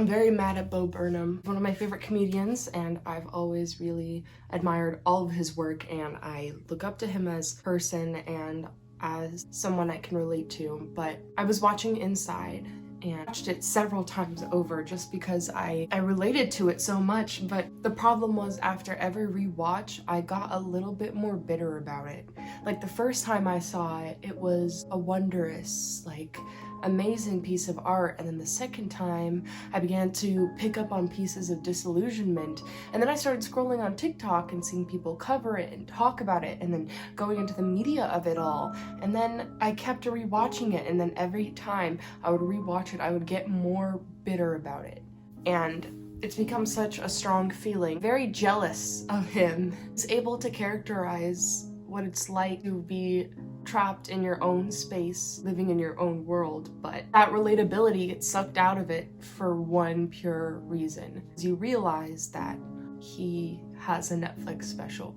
I'm very mad at Burnham, one of my favorite comedians, and I've always really admired all of his work, and I look up to him as a person and as someone I can relate to. But I was watching Inside and watched it several times over just because I related to it so much. But the problem was, after every rewatch, I got a little bit more bitter about it. Like, the first time I saw it, it was a wondrous, like, amazing piece of art, and then the second time I began to pick up on pieces of disillusionment, and then I started scrolling on TikTok and seeing people cover it and talk about it, and then going into the media of it all, and then I kept rewatching it, and then every time I would rewatch it, I would get more bitter about it. And it's become such a strong feeling. Very jealous of him. He's able to characterize what it's like to be trapped in your own space, living in your own world, but that relatability gets sucked out of it for one pure reason. You realize that he has a Netflix special,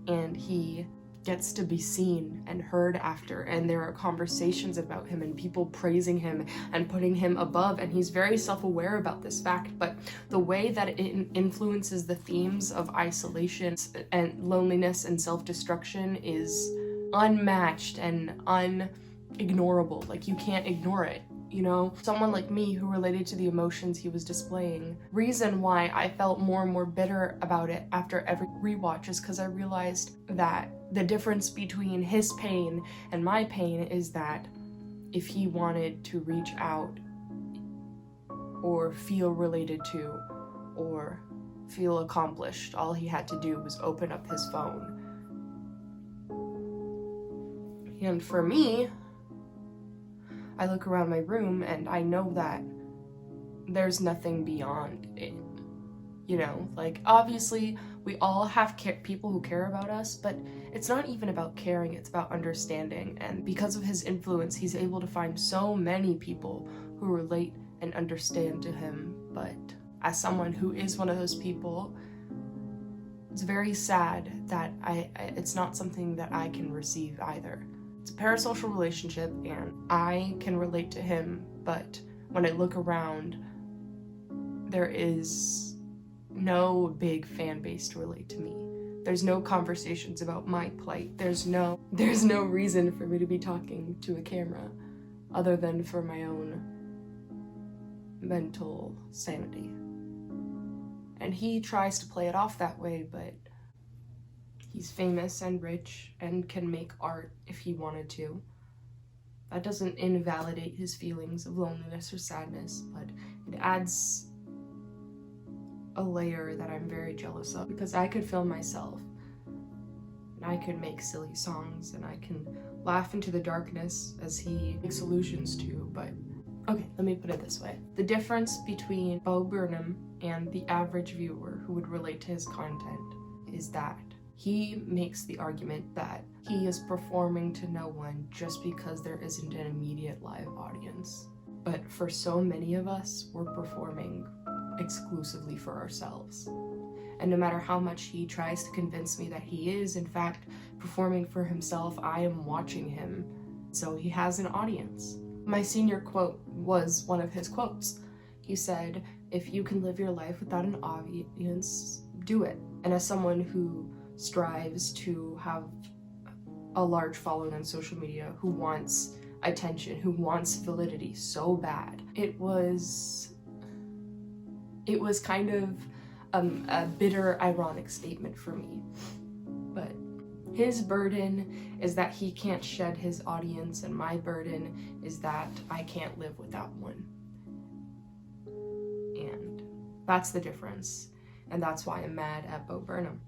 and he gets to be seen and heard after, and there are conversations about him and people praising him and putting him above, and he's very self-aware about this fact. But the way that it influences the themes of isolation and loneliness and self-destruction is unmatched and unignorable. Like, you can't ignore it, you know? Someone like me who related to the emotions he was displaying. Reason why I felt more and more bitter about it after every rewatch is because I realized that the difference between his pain and my pain is that if he wanted to reach out or feel related to or feel accomplished, all he had to do was open up his phone. And for me, I look around my room and I know that there's nothing beyond it. You know, like, obviously we all have people who care about us, but it's not even about caring, it's about understanding. And because of his influence, he's able to find so many people who relate and understand to him. But as someone who is one of those people, it's very sad that it's not something that I can receive either. It's a parasocial relationship, and I can relate to him, but when I look around, there is no big fan base to relate to me. There's no conversations about my plight. There's no reason for me to be talking to a camera other than for my own mental sanity. And he tries to play it off that way, but he's famous and rich and can make art if he wanted to. That doesn't invalidate his feelings of loneliness or sadness, but it adds a layer that I'm very jealous of, because I could film myself and I could make silly songs and I can laugh into the darkness as he makes allusions to. But okay, let me put it this way. The difference between Burnham and the average viewer who would relate to his content is that he makes the argument that he is performing to no one just because there isn't an immediate live audience. But for so many of us, we're performing exclusively for ourselves. And no matter how much he tries to convince me that he is, in fact, performing for himself, I am watching him. So he has an audience. My senior quote was one of his quotes. He said, "If you can live your life without an audience, do it." And as someone who strives to have a large following on social media, who wants attention, who wants validity so bad, it was kind of a bitter, ironic statement for me. But his burden is that he can't shed his audience, and my burden is that I can't live without one. And that's the difference, and that's why I'm mad at Burnham.